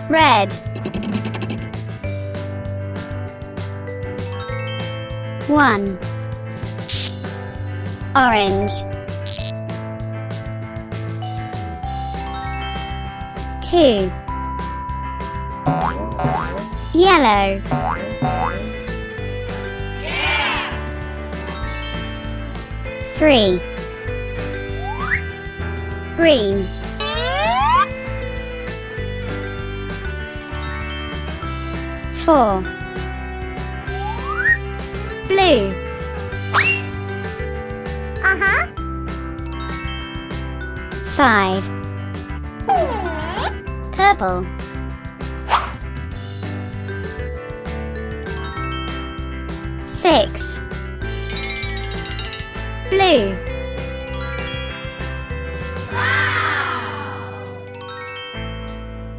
red, 1, orange, 2, yellow, 3, green, 4, blue, 5, purple, 6, blue,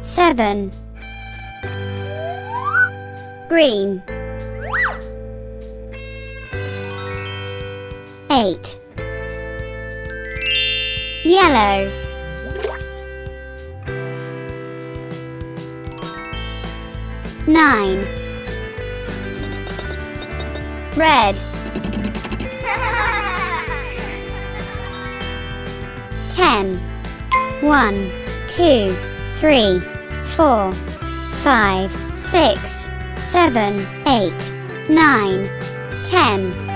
7, green, 8, yellow, 9, red, 10, 1, 2, 3, 4, 5, 6, 7, 8, 9, 10.